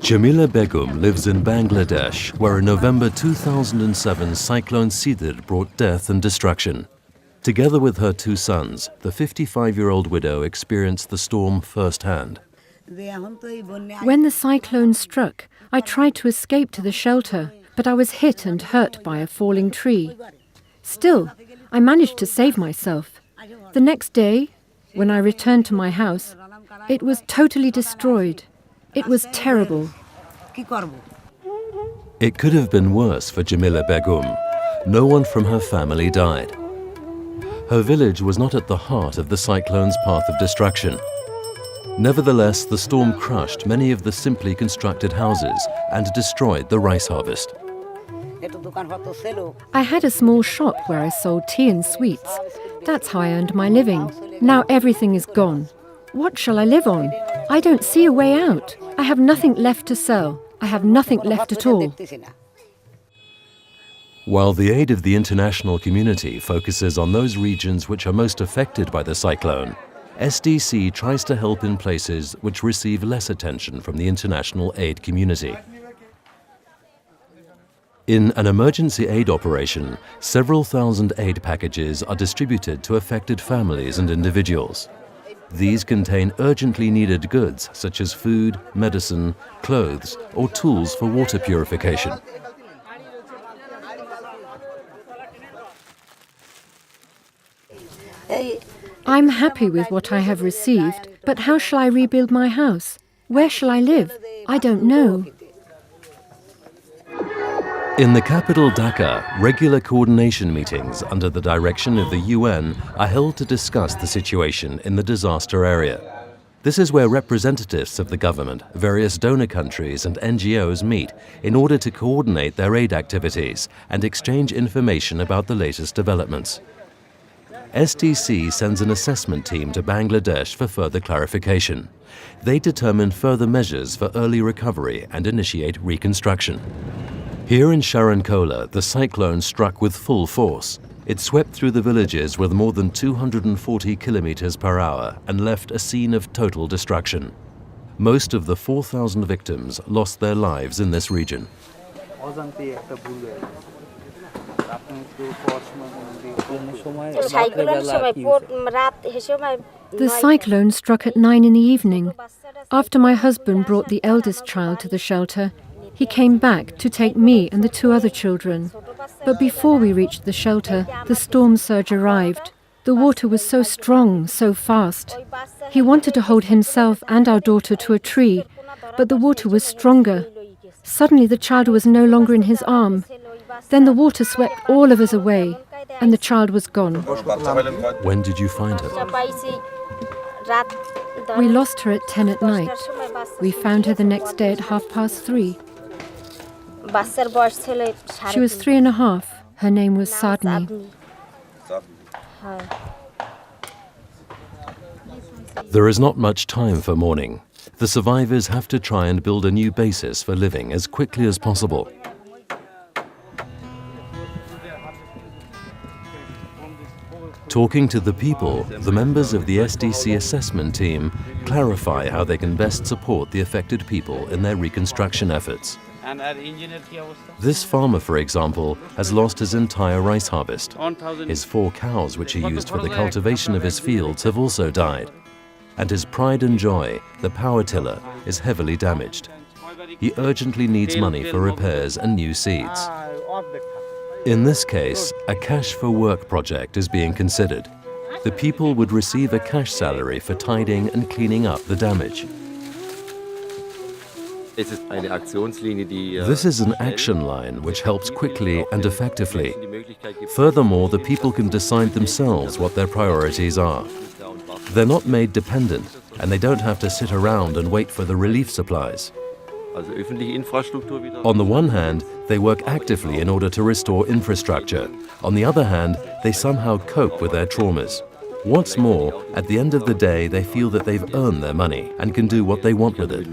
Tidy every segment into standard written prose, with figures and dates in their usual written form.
Jamila Begum lives in Bangladesh, where a November 2007 cyclone Sidr brought death and destruction. Together with her two sons, the 55-year-old widow experienced the storm firsthand. When the cyclone struck, I tried to escape to the shelter, but I was hit and hurt by a falling tree. Still, I managed to save myself. The next day, when I returned to my house, it was totally destroyed. It was terrible. It could have been worse for Jamila Begum. No one from her family died. Her village was not at the heart of the cyclone's path of destruction. Nevertheless, the storm crushed many of the simply constructed houses and destroyed the rice harvest. I had a small shop where I sold tea and sweets. That's how I earned my living. Now everything is gone. What shall I live on? I don't see a way out. I have nothing left to sell. I have nothing left at all. While the aid of the international community focuses on those regions which are most affected by the cyclone, SDC tries to help in places which receive less attention from the international aid community. In an emergency aid operation, several thousand aid packages are distributed to affected families and individuals. These contain urgently needed goods such as food, medicine, clothes, or tools for water purification. I'm happy with what I have received, but how shall I rebuild my house? Where shall I live? I don't know. In the capital Dhaka, regular coordination meetings under the direction of the UN are held to discuss the situation in the disaster area. This is where representatives of the government, various donor countries and NGOs meet in order to coordinate their aid activities and exchange information about the latest developments. SDC sends an assessment team to Bangladesh for further clarification. They determine further measures for early recovery and initiate reconstruction. Here in Sharonkola, the cyclone struck with full force. It swept through the villages with more than 240 kilometers per hour and left a scene of total destruction. Most of the 4,000 victims lost their lives in this region. The cyclone struck at 9 in the evening. After my husband brought the eldest child to the shelter, he came back to take me and the two other children. But before we reached the shelter, the storm surge arrived. The water was so strong, so fast. He wanted to hold himself and our daughter to a tree, but the water was stronger. Suddenly the child was no longer in his arm. Then the water swept all of us away, and the child was gone. When did you find her? We lost her at 10 at night. We found her the next day at 3:30. She was 3.5. Her name was Sadni. There is not much time for mourning. The survivors have to try and build a new basis for living as quickly as possible. Talking to the people, the members of the SDC assessment team clarify how they can best support the affected people in their reconstruction efforts. This farmer, for example, has lost his entire rice harvest. His 4 cows, which he used for the cultivation of his fields, have also died. And his pride and joy, the power tiller, is heavily damaged. He urgently needs money for repairs and new seeds. In this case, a cash for work project is being considered. The people would receive a cash salary for tidying and cleaning up the damage. This is an action line which helps quickly and effectively. Furthermore, the people can decide themselves what their priorities are. They're not made dependent, and they don't have to sit around and wait for the relief supplies. On the one hand, they work actively in order to restore infrastructure. On the other hand, they somehow cope with their traumas. What's more, at the end of the day, they feel that they've earned their money and can do what they want with it.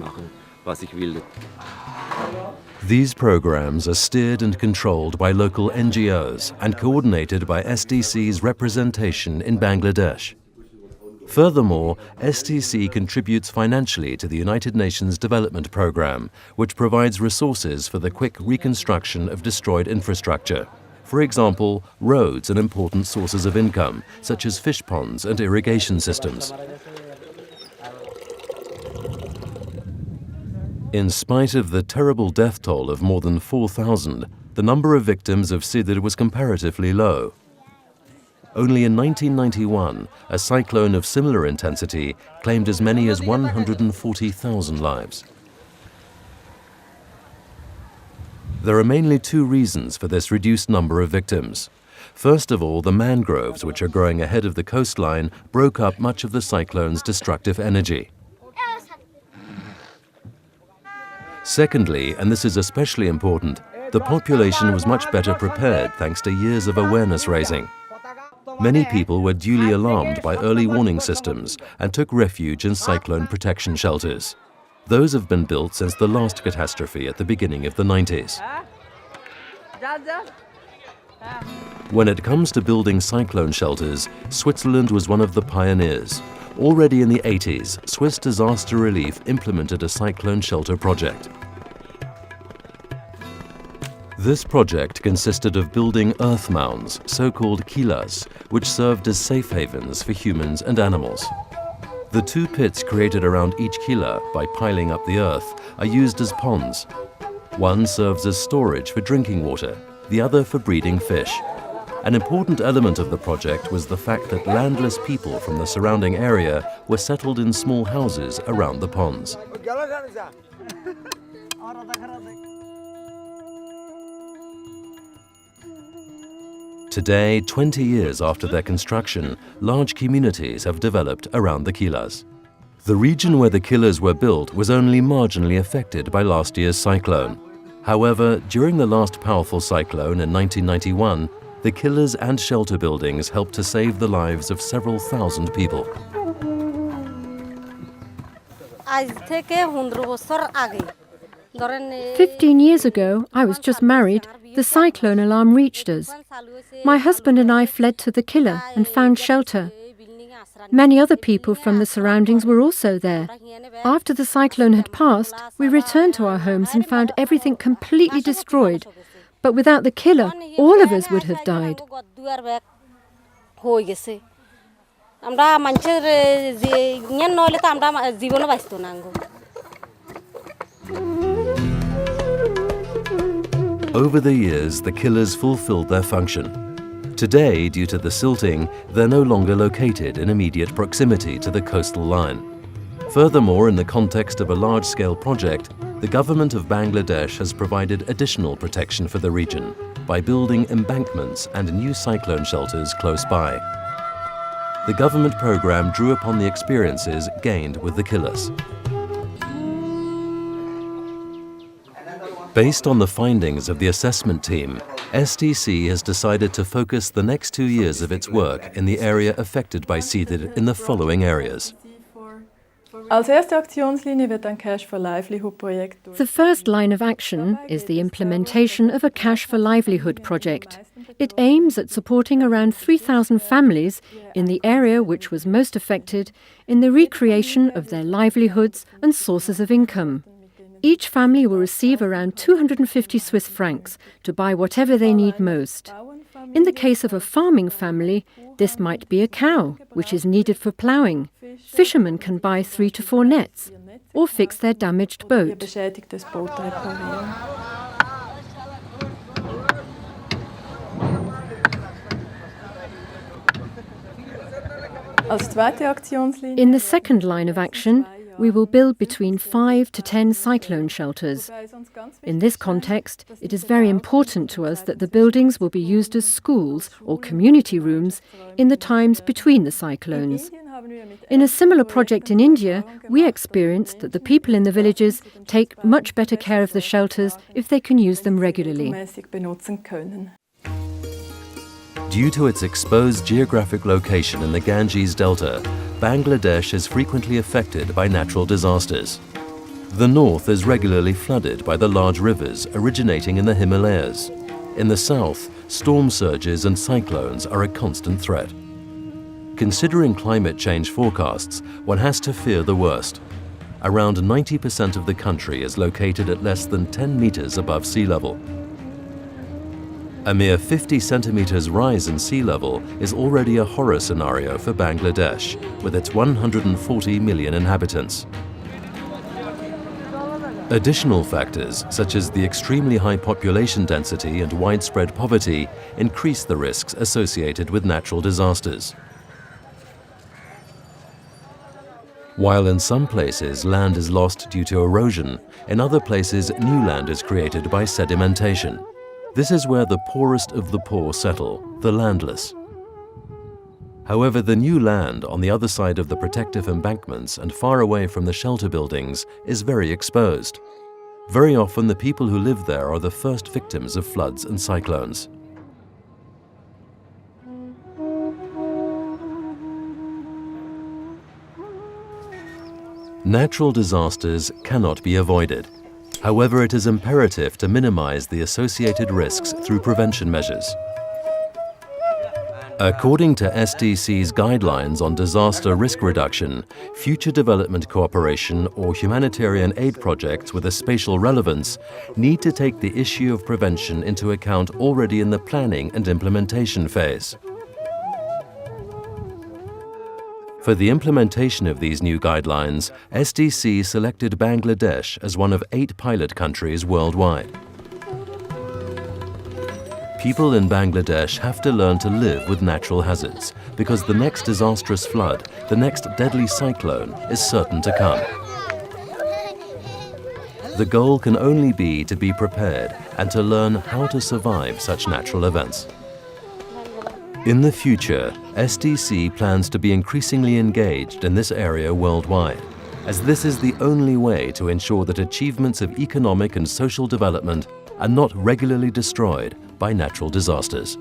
These programs are steered and controlled by local NGOs and coordinated by SDC's representation in Bangladesh. Furthermore, SDC contributes financially to the United Nations Development Programme, which provides resources for the quick reconstruction of destroyed infrastructure. For example, roads and important sources of income, such as fish ponds and irrigation systems. In spite of the terrible death toll of more than 4,000, the number of victims of Sidr was comparatively low. Only in 1991, a cyclone of similar intensity claimed as many as 140,000 lives. There are mainly two reasons for this reduced number of victims. First of all, the mangroves, which are growing ahead of the coastline, broke up much of the cyclone's destructive energy. Secondly, and this is especially important, the population was much better prepared thanks to years of awareness raising. Many people were duly alarmed by early warning systems and took refuge in cyclone protection shelters. Those have been built since the last catastrophe at the beginning of the 90s. When it comes to building cyclone shelters, Switzerland was one of the pioneers. Already in the 80s, Swiss Disaster Relief implemented a cyclone shelter project. This project consisted of building earth mounds, so-called kilas, which served as safe havens for humans and animals. The two pits created around each kila by piling up the earth are used as ponds. One serves as storage for drinking water, the other for breeding fish. An important element of the project was the fact that landless people from the surrounding area were settled in small houses around the ponds. Today, 20 years after their construction, large communities have developed around the kilas. The region where the kilas were built was only marginally affected by last year's cyclone. However, during the last powerful cyclone in 1991, the kilas and shelter buildings helped to save the lives of several thousand people. 15 years ago, I was just married, the cyclone alarm reached us. My husband and I fled to the killa and found shelter. Many other people from the surroundings were also there. After the cyclone had passed, we returned to our homes and found everything completely destroyed. But without the killa, all of us would have died. Over the years, the killas fulfilled their function. Today, due to the silting, they're no longer located in immediate proximity to the coastal line. Furthermore, in the context of a large-scale project, the government of Bangladesh has provided additional protection for the region by building embankments and new cyclone shelters close by. The government program drew upon the experiences gained with the killas. Based on the findings of the assessment team, SDC has decided to focus the next 2 years of its work in the area affected by Sidr in the following areas. Als erste Aktionslinie wird ein Cash for Livelihood Projekt. The first line of action is the implementation of a Cash for Livelihood project. It aims at supporting around 3,000 families in the area which was most affected in the recreation of their livelihoods and sources of income. Each family will receive around 250 Swiss francs to buy whatever they need most. In the case of a farming family, this might be a cow, which is needed for ploughing. Fishermen can buy 3 to 4 nets or fix their damaged boat. Beschädigtes Boot reparieren. Als zweite Aktionslinie. In the second line of action, we will build between 5 to 10 cyclone shelters. In this context, it is very important to us that the buildings will be used as schools or community rooms in the times between the cyclones. In a similar project in India, we experienced that the people in the villages take much better care of the shelters if they can use them regularly. Due to its exposed geographic location in the Ganges Delta, Bangladesh is frequently affected by natural disasters. The north is regularly flooded by the large rivers originating in the Himalayas. In the south, storm surges and cyclones are a constant threat. Considering climate change forecasts, one has to fear the worst. Around 90% of the country is located at less than 10 meters above sea level. A mere 50 centimeters rise in sea level is already a horror scenario for Bangladesh, with its 140 million inhabitants. Additional factors, such as the extremely high population density and widespread poverty, increase the risks associated with natural disasters. While in some places land is lost due to erosion, in other places new land is created by sedimentation. This is where the poorest of the poor settle, the landless. However, the new land on the other side of the protective embankments and far away from the shelter buildings is very exposed. Very often the people who live there are the first victims of floods and cyclones. Natural disasters cannot be avoided. However, it is imperative to minimize the associated risks through prevention measures. According to SDC's guidelines on disaster risk reduction, future development cooperation or humanitarian aid projects with a spatial relevance need to take the issue of prevention into account already in the planning and implementation phase. For the implementation of these new guidelines, SDC selected Bangladesh as one of 8 pilot countries worldwide. People in Bangladesh have to learn to live with natural hazards because the next disastrous flood, the next deadly cyclone is certain to come. The goal can only be to be prepared and to learn how to survive such natural events. In the future, SDC plans to be increasingly engaged in this area worldwide, as this is the only way to ensure that achievements of economic and social development are not regularly destroyed by natural disasters.